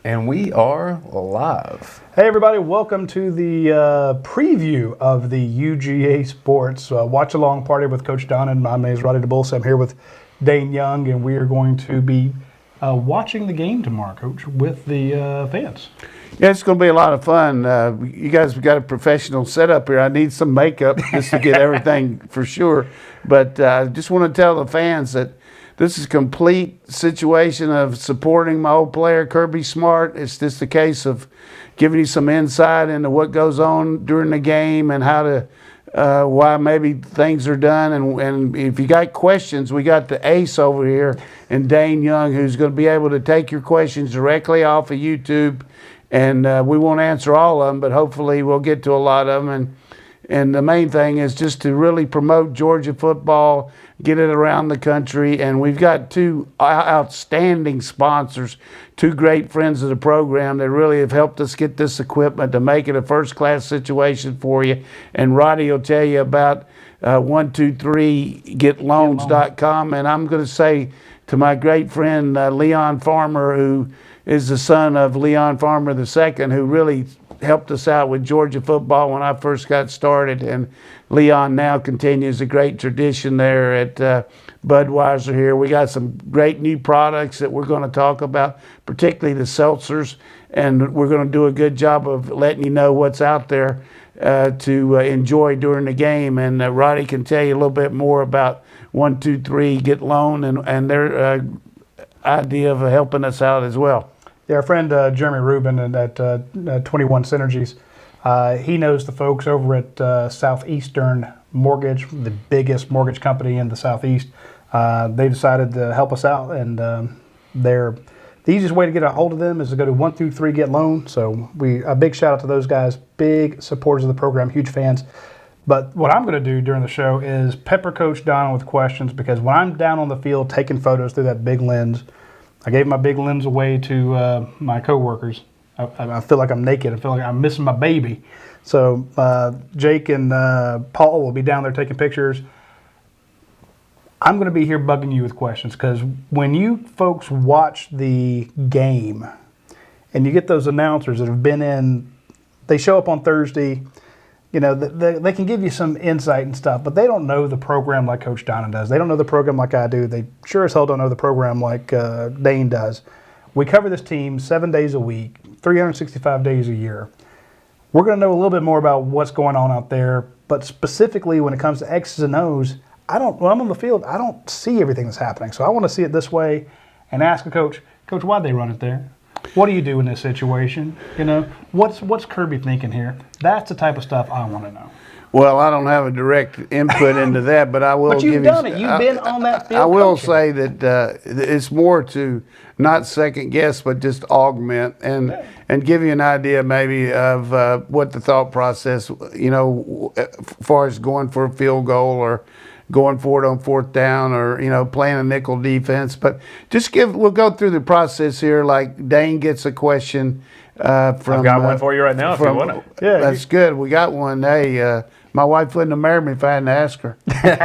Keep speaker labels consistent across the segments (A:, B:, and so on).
A: And we are live.
B: Hey everybody, welcome to the preview of the UGA Sports Watch Along Party with Coach Donnan. My name is Roddy DeBulse. I'm here with Dane Young, and we are going to be watching the game tomorrow, Coach, with the fans.
C: Yeah, it's going to be a lot of fun. You guys have got a professional setup here. I need some makeup just to get everything for sure. But I just want to tell the fans that this is a complete situation of supporting my old player, Kirby Smart. It's just a case of giving you some insight into what goes on during the game and how to, why maybe things are done. And if you got questions, we got the ace over here and Dane Young, who's going to be able to take your questions directly off of YouTube. And we won't answer all of them, but hopefully we'll get to a lot of them. And the main thing is just to really promote Georgia football, get it around the country. And we've got two outstanding sponsors, two great friends of the program that really have helped us get this equipment to make it a first-class situation for you. And Roddy will tell you about 123getloans.com. And I'm going to say to my great friend Leon Farmer, who is the son of Leon Farmer II, who really helped us out with Georgia football when I first got started. And Leon now continues a great tradition there at Budweiser here. We got some great new products that we're going to talk about, particularly the seltzers. And we're going to do a good job of letting you know what's out there to enjoy during the game. And Roddy can tell you a little bit more about 123 Get Loan and their idea of helping us out as well.
B: Yeah, our friend Jeremy Rubin at 21 Synergies, he knows the folks over at Southeastern Mortgage, the biggest mortgage company in the Southeast. They decided to help us out, and the easiest way to get a hold of them is to go to 123 Get Loan. So a big shout out to those guys, big supporters of the program, huge fans. But what I'm going to do during the show is pepper Coach Donnan with questions, because when I'm down on the field taking photos through that big lens, I gave my big lens away to my coworkers. I feel like I'm naked. I feel like I'm missing my baby. So Jake and Paul will be down there taking pictures. I'm going to be here bugging you with questions, because when you folks watch the game and you get those announcers that have been in, they show up on Thursday. You know, they can give you some insight and stuff, but they don't know the program like Coach Donnan does. They don't know the program like I do. They sure as hell don't know the program like Dane does. We cover this team 7 days a week, 365 days a year. We're going to know a little bit more about what's going on out there, but specifically when it comes to X's and O's, when I'm on the field, I don't see everything that's happening. So I want to see it this way and ask a coach, why'd they run it there? What do you do in this situation? You know, what's Kirby thinking here? That's the type of stuff I want to know.
C: Well, I don't have a direct input into that, but I will
B: but you've
C: give
B: done it. You've been on that field.
C: I will
B: coaching.
C: say that it's more to not second guess, but just augment and give you an idea maybe of what the thought process, you know, as far as going for a field goal or going for it on fourth down, or, you know, playing a nickel defense. But we'll go through the process here. Like Dane gets a question from.
A: I've got one for you right now if you want it.
C: Yeah, that's good. We got one. Hey, my wife wouldn't have married me if I hadn't asked her.
B: Hit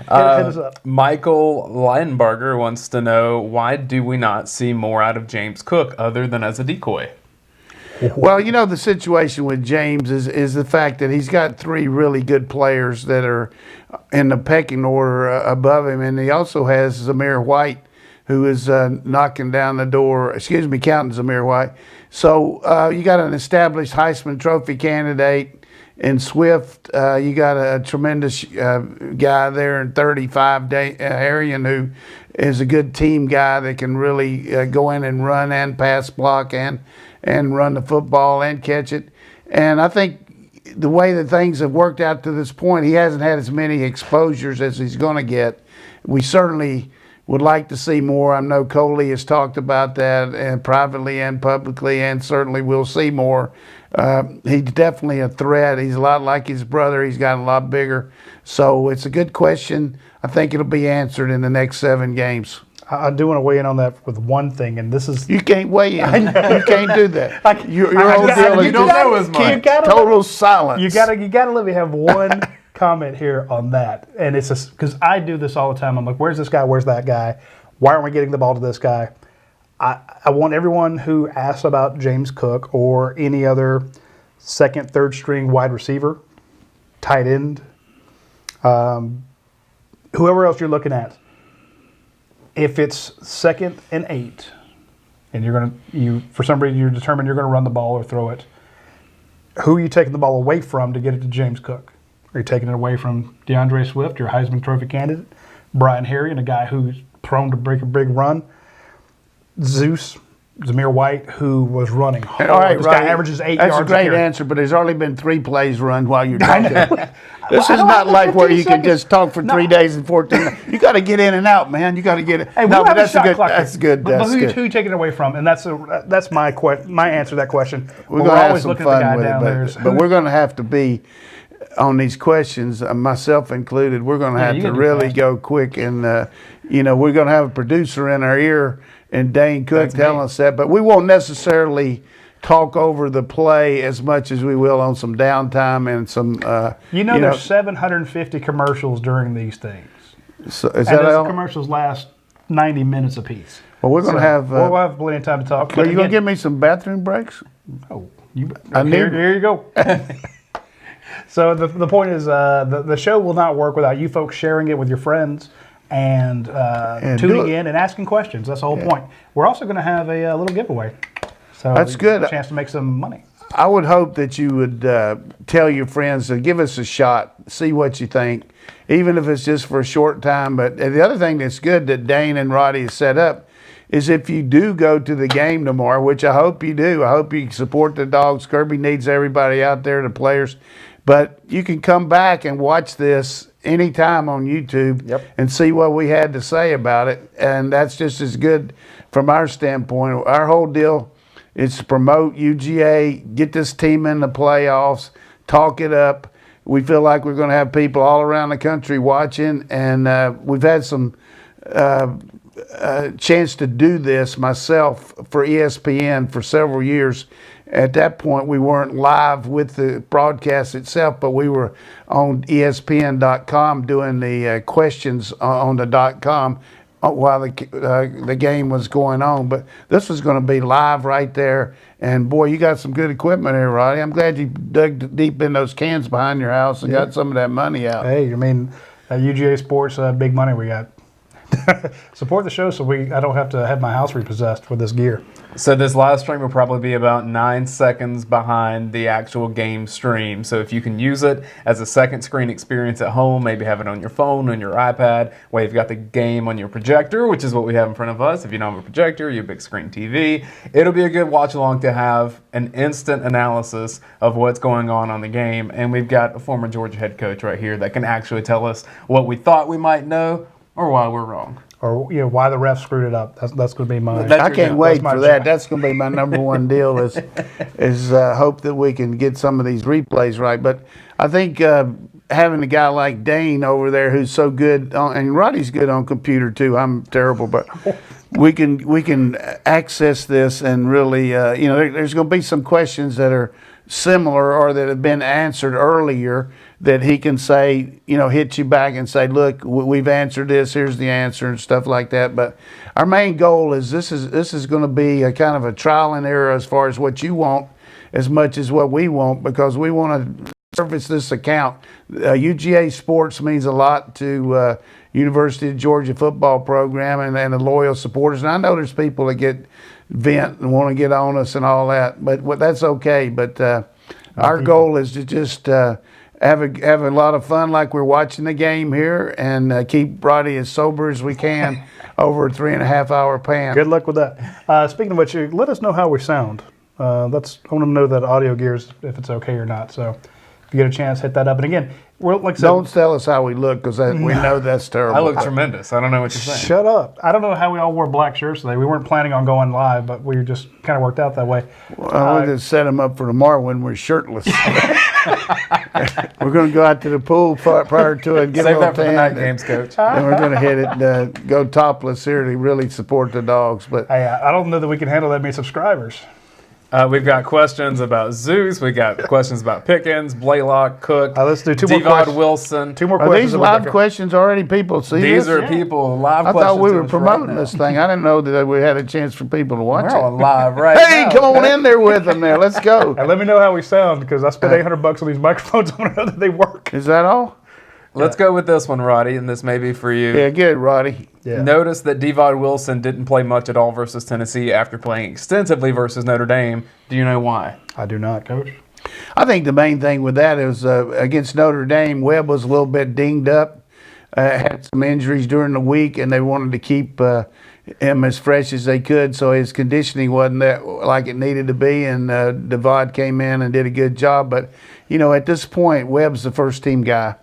B: us up.
A: Michael Leinberger wants to know, why do we not see more out of James Cook other than as a decoy?
C: Well, you know, the situation with James is the fact that he's got three really good players that are in the pecking order above him, and he also has Zamir White, who is knocking down the door, counting Zamir White. So you got an established Heisman Trophy candidate in Swift. You got a tremendous guy there in 35, Arian, who is a good team guy that can really go in and run and pass block and run the football and catch it. And I think the way that things have worked out to this point, he hasn't had as many exposures as he's going to get. We certainly would like to see more. I know Coley has talked about that, and privately and publicly, and certainly we'll see more. He's definitely a threat. He's a lot like his brother. He's gotten a lot bigger. So it's a good question. I think it'll be answered in the next 7 games.
B: I do want to weigh in on that with one thing, and this is...
C: You can't weigh in. You can't do that. Your whole
B: just-
C: deal
B: you
C: is
B: don't know as
C: keep
B: much.
C: total silence.
B: You gotta let me have one comment here on that, and it's because I do this all the time. I'm like, where's this guy? Where's that guy? Why aren't we getting the ball to this guy? I want everyone who asks about James Cook or any other second, third string wide receiver, tight end, whoever else you're looking at, if it's 2nd and 8, and for some reason you're determined you're going to run the ball or throw it, who are you taking the ball away from to get it to James Cook? Are you taking it away from DeAndre Swift, your Heisman Trophy candidate, Brian Harrion, a guy who's prone to break a big run, Zamir White, who was running hard.
C: All right,
B: this
C: right.
B: guy averages 8
C: That's
B: yards
C: a great
B: carry.
C: answer, but there's only been 3 plays run while you're talking. This is not like where
B: 15
C: you can
B: seconds.
C: just talk for 3 days and 14. You got to get in and out, man. You got to get it.
B: Hey, we
C: No,
B: don't
C: but
B: have a
C: that's a
B: shot
C: good.
B: clock
C: That's
B: here.
C: good.
B: But
C: That's
B: who
C: good.
B: you taking it away from? And that's my answer to that question.
C: We're
B: But
C: gonna have
B: always
C: some
B: looking at the
C: fun
B: guy
C: with
B: down there.
C: it, but we're going to have to be on these questions, myself included. We're going to have
B: you
C: to
B: gotta be
C: really
B: fast.
C: go quick, and we're going to have a producer in our ear and Dane Cook
A: That's
C: telling
A: me.
C: us that, but we won't necessarily talk over the play as much as we will on some downtime and some.
B: There's 750 commercials during these things.
C: So is
B: And
C: that
B: those
C: all?
B: commercials last 90 minutes apiece.
C: Well, we're going to have.
B: we'll have plenty of time to talk.
C: Are
B: But
C: you going to
B: again,
C: give me some bathroom breaks? I need-
B: here you go. So the point is, the show will not work without you folks sharing it with your friends and
C: do
B: tuning
C: it.
B: in and asking questions. That's the whole point. We're also going to have a little giveaway. So
C: That's good.
B: A chance to make some money.
C: I would hope that you would tell your friends to give us a shot, see what you think, even if it's just for a short time. But the other thing that's good that Dane and Roddy has set up is if you do go to the game tomorrow, which I hope you do, I hope you support the Dogs. Kirby needs everybody out there, the players. But you can come back and watch this anytime on YouTube and see what we had to say about it. And that's just as good from our standpoint. Our whole deal is to promote UGA, get this team in the playoffs, talk it up. We feel like we're going to have people all around the country watching, and we've had some chance to do this myself for ESPN for several years. At that point, we weren't live with the broadcast itself, but we were on ESPN.com doing the questions on the .com while the game was going on. But this was going to be live right there. And, boy, you got some good equipment here, Roddy. I'm glad you dug deep in those cans behind your house and got some of that money out.
B: Hey, I mean, UGA Sports, big money we got. Support the show so I don't have to have my house repossessed with this gear.
A: So this live stream will probably be about 9 seconds behind the actual game stream. So if you can use it as a second screen experience at home, maybe have it on your phone, on your iPad, where you've got the game on your projector, which is what we have in front of us. If you don't have a projector, you have a big screen TV. It'll be a good watch along to have an instant analysis of what's going on the game. And we've got a former Georgia head coach right here that can actually tell us what we thought we might know or why we're wrong.
B: Or why the ref screwed it up. That's going to be mine.
A: That's
C: I
A: your
C: can't
A: job.
C: wait
B: That's my
C: for that.
B: job.
C: That's going to be my number one deal is hope that we can get some of these replays right. But I think having a guy like Dane over there who's so good, and Roddy's good on computer too. I'm terrible, but we can access this and really, there's going to be some questions that are similar or that have been answered earlier that he can say, hit you back and say, look, we've answered this, here's the answer and stuff like that. But our main goal is this is going to be a kind of a trial and error as far as what you want as much as what we want, because we want to service this account. UGA Sports means a lot to University of Georgia football program and the loyal supporters. And I know there's people that get vent and want to get on us and all that, but that's okay. But our goal is to just have a lot of fun like we're watching the game here and keep Roddy as sober as we can over a 3.5 hour pan.
B: Good luck with that. Speaking of which, let us know how we sound. I want to know that audio gears if it's okay or not. So if you get a chance, hit that up. And again, we're like I said,
C: Don't tell us how we look, because we know that's terrible.
A: I look tremendous. I don't know what you're saying.
B: shut up. I don't know how we all wore black shirts today. We weren't planning on going live, but we just kind of worked out that way.
C: We'll just set them up for tomorrow when we're shirtless. We're going to go out to the pool prior to it and get
A: Save
C: a
A: that for
C: little
A: the night
C: tan.
A: games, Coach.
C: Then we're going to hit it, go topless here to really support the Dogs. But
B: Hey, I don't know that we can handle that many subscribers.
A: We've got questions about Zeus. We got questions about Pickens, Blaylock, Cook.
B: Let's do two more
A: Devon
B: questions.
A: Wilson.
B: Two more
C: Are
B: questions.
C: these live questions already? People see
A: These
C: this?
A: are people live
C: I
A: questions.
C: thought we
A: to
C: were
A: us right
C: promoting
A: now.
C: this thing. I didn't know that we had a chance for people to watch
A: We're
C: it.
A: on live right
C: Hey,
A: now.
C: come on in there with them there. Let's go.
B: And let me know how we sound because I spent $800 on these microphones. I want to know that they work.
C: Is that all?
A: Let's go with this one, Roddy, and this may be for you.
C: Yeah, good, Roddy.
B: Yeah.
A: Notice that Devon Wilson didn't play much at all versus Tennessee after playing extensively versus Notre Dame. Do you know why?
B: I do not, Coach.
C: I think the main thing with that is against Notre Dame, Webb was a little bit dinged up, had some injuries during the week, and they wanted to keep him as fresh as they could, so his conditioning wasn't that like it needed to be, and Devon came in and did a good job. But, you know, at this point, Webb's the first-team guy.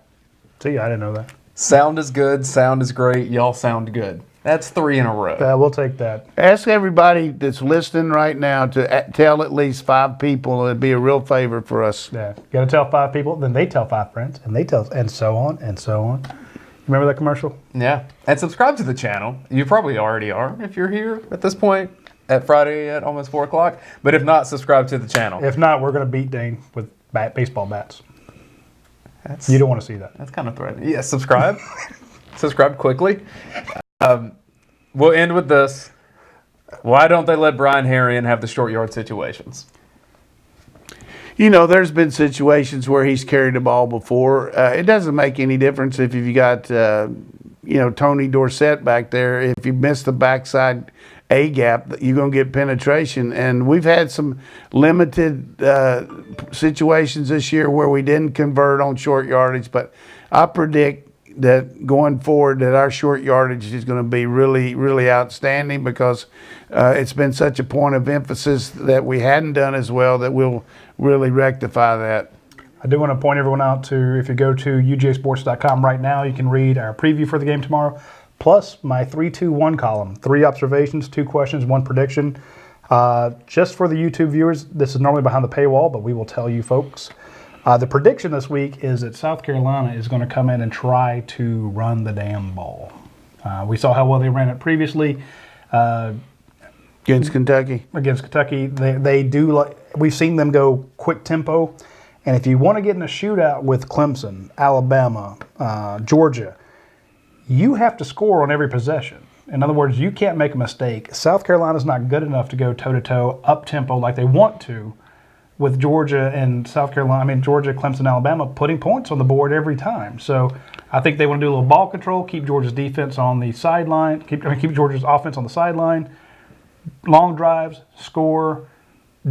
B: See, I didn't know that.
A: Sound is good. Sound is great. Y'all sound good. That's 3 in a row.
B: We'll take that.
C: Ask everybody that's listening right now to tell at least 5 people. It'd be a real favor for us.
B: Yeah, you got to tell 5 people, then they tell 5 friends, and they tell, and so on and so on. Remember that commercial?
A: Yeah. And subscribe to the channel. You probably already are if you're here at this point at Friday at almost 4 o'clock. But if not, subscribe to the channel.
B: If not, we're going to beat Dane with baseball bats.
A: That's,
B: You don't want to see that.
A: that's kind of threatening. Yeah, subscribe. Subscribe quickly. We'll end with this. Why don't they let Brian Herrien have the short yard situations?
C: You know, there's been situations where he's carried the ball before. It doesn't make any difference if you've got, Tony Dorsett back there. If you miss the backside A gap, you're going to get penetration. And we've had some limited situations this year where we didn't convert on short yardage. But I predict that going forward that our short yardage is going to be really, really outstanding because it's been such a point of emphasis that we hadn't done as well that we'll really rectify that.
B: I do want to point everyone out to, if you go to ujsports.com right now, you can read our preview for the game tomorrow, plus my 3-2-1 column. 3 observations, 2 questions, 1 prediction. Just for the YouTube viewers, this is normally behind the paywall, but we will tell you folks. The prediction this week is that South Carolina is going to come in and try to run the damn ball. We saw how well they ran it previously.
C: Against Kentucky?
B: Against Kentucky. They do, like, we've seen them go quick tempo. And if you want to get in a shootout with Clemson, Alabama, Georgia, you have to score on every possession. In other words, you can't make a mistake. South Carolina's not good enough to go toe-to-toe, up-tempo like they want to with Georgia and South Carolina. Georgia, Clemson, Alabama, putting points on the board every time. So I think they want to do a little ball control, keep Georgia's defense on the sideline, keep Georgia's offense on the sideline, long drives, score.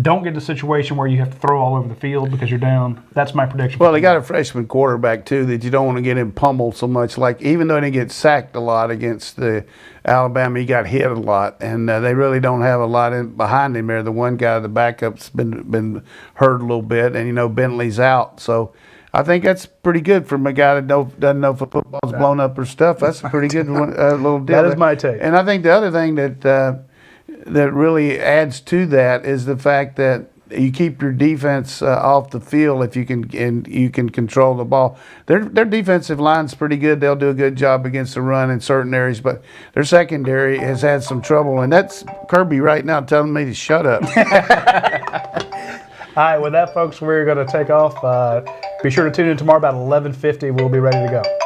B: Don't get in a situation where you have to throw all over the field because you're down. That's my prediction.
C: Well, they got a freshman quarterback, too, that you don't want to get him pummeled so much. Like, even though they get sacked a lot against the Alabama, he got hit a lot. And they really don't have a lot behind him there. The one guy, the backup's been hurt a little bit. And, Bentley's out. So I think that's pretty good from a guy that doesn't know if a football's blown up or stuff. That's a pretty good little deal.
B: That is my take.
C: And I think the other thing that really adds to that is the fact that you keep your defense off the field if you can control the ball. Their defensive line's pretty good. They'll do a good job against the run in certain areas, but their secondary has had some trouble, and that's Kirby right now telling me to shut up.
B: All right, with that, folks, we're going to take off. Be sure to tune in tomorrow about 11:50. We'll be ready to go.